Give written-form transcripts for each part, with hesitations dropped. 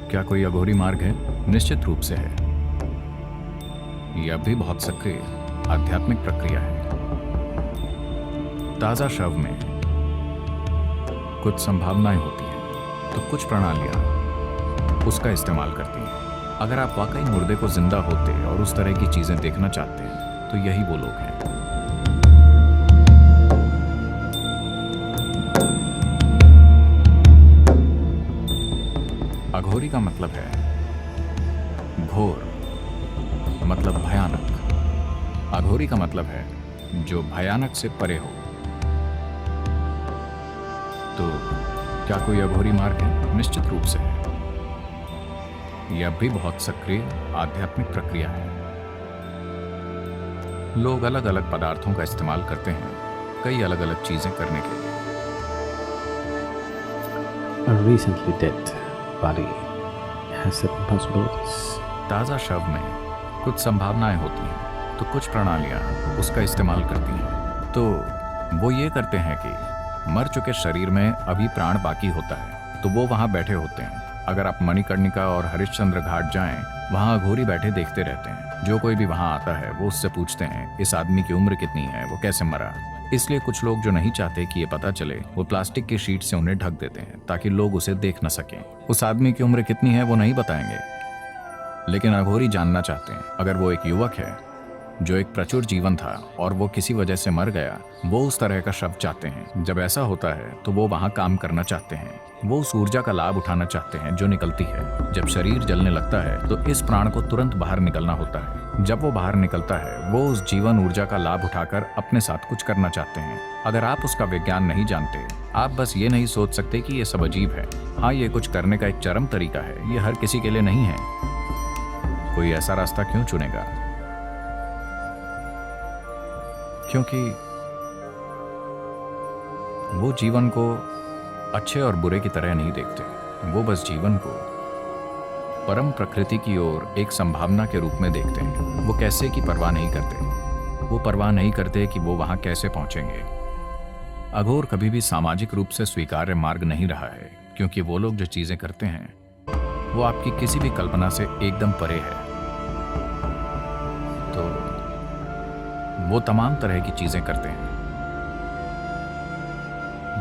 क्या कोई अघोरी मार्ग है? निश्चित रूप से है। यह भी बहुत सक्रिय आध्यात्मिक प्रक्रिया है। ताजा शव में कुछ संभावनाएं होती हैं, तो कुछ प्रणालियां उसका इस्तेमाल करती हैं। अगर आप वाकई मुर्दे को जिंदा होते और उस तरह की चीजें देखना चाहते हैं, तो यही वो लोग हैं। अघोरी का मतलब है घोर, मतलब भयानक। अघोरी का मतलब है जो भयानक से परे हो। तो क्या कोई अघोरी मार्ग है? निश्चित रूप से है। यह भी बहुत सक्रिय आध्यात्मिक प्रक्रिया है। लोग अलग अलग पदार्थों का इस्तेमाल करते हैं कई अलग अलग चीजें करने के लिए। A recently dead body has certain possibilities. ताजा शव में कुछ संभावनाएं होती हैं, तो कुछ प्रणालियां उसका इस्तेमाल करती हैं। तो वो ये करते हैं कि मर चुके शरीर में अभी प्राण बाकी होता है, तो वो वहां बैठे होते हैं। अगर आप मणिकर्णिका और हरिश्चंद्र घाट जाएं, वहां अघोरी बैठे देखते रहते हैं। जो कोई भी वहां आता है वो उससे पूछते हैं इस आदमी की उम्र कितनी है, वो कैसे मरा। इसलिए कुछ लोग जो नहीं चाहते कि ये पता चले, वो प्लास्टिक की शीट से उन्हें ढक देते हैं ताकि लोग उसे देख न सकें। उस आदमी की उम्र कितनी है वो नहीं बताएंगे, लेकिन अघोरी जानना चाहते हैं। अगर वो एक युवक है जो एक प्रचुर जीवन था और वो किसी वजह से मर गया, वो उस तरह का शव चाहते हैं। जब ऐसा होता है तो वो वहां काम करना चाहते हैं। वो उस ऊर्जा का लाभ उठाना चाहते हैं जो निकलती है। जब शरीर जलने लगता है तो इस प्राण को तुरंत बाहर निकलना होता है। जब वो बाहर निकलता है, वो उस जीवन ऊर्जा का लाभ उठाकर अपने साथ कुछ करना चाहते हैं। अगर आप उसका विज्ञान नहीं जानते, आप बस ये नहीं सोच सकते कि ये सब अजीब है। हाँ, ये कुछ करने का एक चरम तरीका है। ये हर किसी के लिए नहीं है। कोई ऐसा रास्ता क्यों चुनेगा? क्योंकि वो जीवन को अच्छे और बुरे की तरह नहीं देखते। वो बस जीवन को परम प्रकृति की ओर एक संभावना के रूप में देखते हैं। वो कैसे की परवाह नहीं करते। वो परवाह नहीं करते कि वो वहां कैसे पहुंचेंगे। अघोर कभी भी सामाजिक रूप से स्वीकार्य मार्ग नहीं रहा है, क्योंकि वो लोग जो चीजें करते हैं वो आपकी किसी भी कल्पना से एकदम परे है। तो वो तमाम तरह की चीजें करते हैं।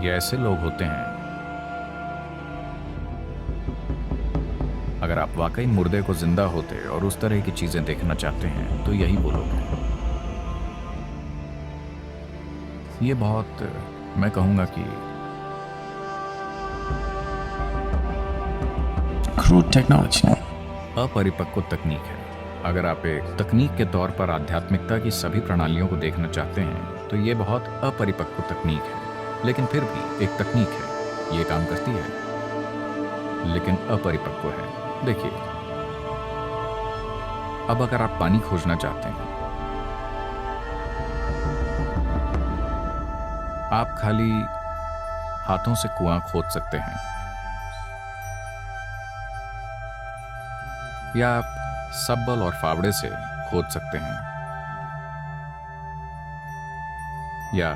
ये ऐसे लोग होते हैं, अगर आप वाकई मुर्दे को जिंदा होते और उस तरह की चीजें देखना चाहते हैं, तो यही वो लोग हैं। ये बहुत, मैं कहूंगा कि Crude technology. अपरिपक्व तकनीक है। अगर आप एक तकनीक के तौर पर आध्यात्मिकता की सभी प्रणालियों को देखना चाहते हैं, तो ये बहुत अपरिपक्व तकनीक है। लेकिन फिर भी एक तकनीक है, ये काम करती है, लेकिन अपरिपक्व है। देखिए, अब अगर आप पानी खोजना चाहते हैं, आप खाली हाथों से कुआं खोद सकते हैं, या आप सब्बल और फावड़े से खोद सकते हैं, या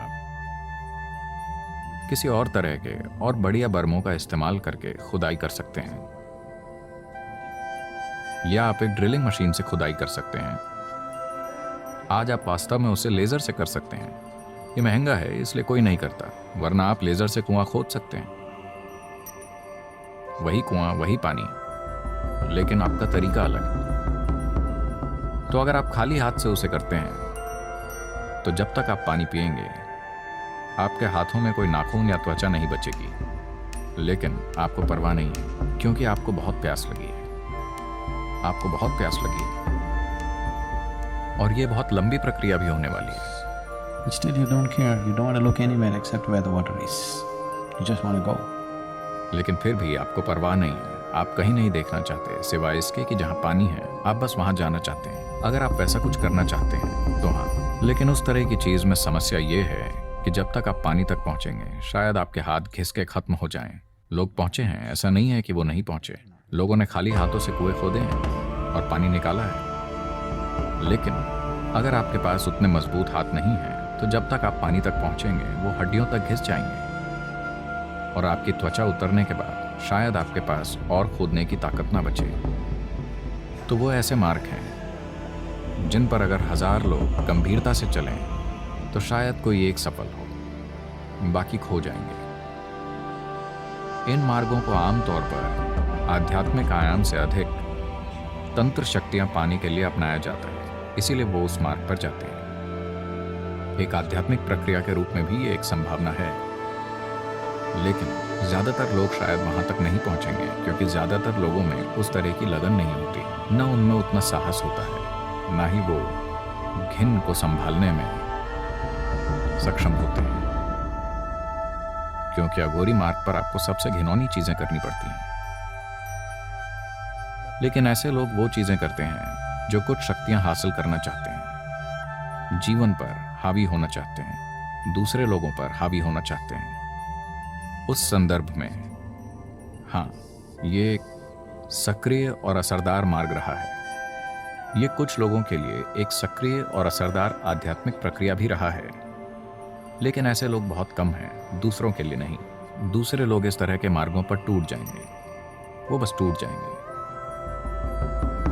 किसी और तरह के और बढ़िया बर्मों का इस्तेमाल करके खुदाई कर सकते हैं, या आप एक ड्रिलिंग मशीन से खुदाई कर सकते हैं। आज आप वास्तव में उसे लेजर से कर सकते हैं। ये महंगा है, इसलिए कोई नहीं करता, वरना आप लेजर से कुआं खोद सकते हैं। वही कुआं, वही पानी, लेकिन आपका तरीका अलग है। तो अगर आप खाली हाथ से उसे करते हैं, तो जब तक आप पानी पिएंगे, आपके हाथों में कोई नाखून या त्वचा नहीं बचेगी। लेकिन आपको परवाह नहीं है, क्योंकि आपको बहुत प्यास लगी है। आपको बहुत प्यास लगी है, और ये बहुत लंबी प्रक्रिया भी होने वाली है। Still, you don't care. You don't want to look anywhere except where the water is. You just want to go. लेकिन फिर भी आपको परवाह नहीं है। आप कहीं नहीं देखना चाहते सिवाय इसके कि जहाँ पानी है, आप बस वहाँ जाना चाहते हैं। अगर आप वैसा कुछ करना चाहते हैं तो हाँ, लेकिन उस तरह की चीज में समस्या ये है कि जब तक आप पानी तक पहुंचेंगे, शायद आपके हाथ घिस के खत्म हो जाएं। लोग पहुंचे हैं, ऐसा नहीं है कि वो नहीं पहुंचे। लोगों ने खाली हाथों से कुएं खोदे हैं और पानी निकाला है। लेकिन अगर आपके पास उतने मजबूत हाथ नहीं हैं, तो जब तक आप पानी तक पहुंचेंगे, वो हड्डियों तक घिस जाएंगे, और आपकी त्वचा उतरने के बाद शायद आपके पास और खोदने की ताकत ना बचे। तो वो ऐसे मार्ग हैं जिन पर अगर 1000 लोग गंभीरता से चलें तो शायद कोई एक सफल हो, बाकी खो जाएंगे। इन मार्गों को आमतौर पर आध्यात्मिक आयाम से अधिक तंत्र शक्तियां पाने के लिए अपनाया जाता है, इसीलिए वो उस मार्ग पर जाते हैं। एक आध्यात्मिक प्रक्रिया के रूप में भी ये एक संभावना है, लेकिन ज्यादातर लोग शायद वहां तक नहीं पहुंचेंगे क्योंकि ज्यादातर लोगों में उस तरह की लगन नहीं होती, न उनमें उतना साहस होता है, ना ही वो घिन को संभालने में सक्षम होते हैं, क्योंकि अघोरी मार्ग पर आपको सबसे घिनौनी चीजें करनी पड़ती हैं। लेकिन ऐसे लोग वो चीजें करते हैं जो कुछ शक्तियां हासिल करना चाहते हैं, जीवन पर हावी होना चाहते हैं, दूसरे लोगों पर हावी होना चाहते हैं। उस संदर्भ में हाँ, ये एक सक्रिय और असरदार मार्ग रहा है। ये कुछ लोगों के लिए एक सक्रिय और असरदार आध्यात्मिक प्रक्रिया भी रहा है, लेकिन ऐसे लोग बहुत कम हैं, दूसरों के लिए नहीं। दूसरे लोग इस तरह के मार्गों पर टूट जाएंगे, वो बस टूट जाएंगे,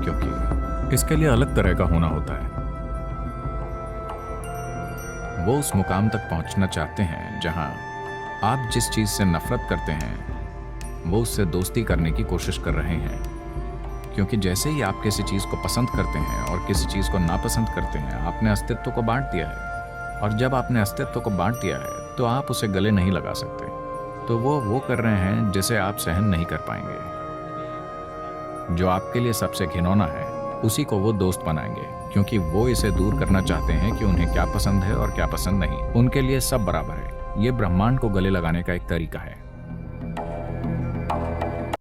क्योंकि इसके लिए अलग तरह का होना होता है। वो उस मुकाम तक पहुंचना चाहते हैं जहां आप जिस चीज से नफरत करते हैं वो उससे दोस्ती करने की कोशिश कर रहे हैं, क्योंकि जैसे ही आप किसी चीज को पसंद करते हैं और किसी चीज को नापसंद करते हैं, आपने अस्तित्व को बांट दिया है, और जब आपने अस्तित्व को बांट दिया है तो आप उसे गले नहीं लगा सकते। तो वो कर रहे हैं जिसे आप सहन नहीं कर पाएंगे। जो आपके लिए सबसे घिनौना है उसी को वो दोस्त बनाएंगे, क्योंकि वो इसे दूर करना चाहते हैं कि उन्हें क्या पसंद है और क्या पसंद नहीं। उनके लिए सब बराबर है। ये ब्रह्मांड को गले लगाने का एक तरीका है।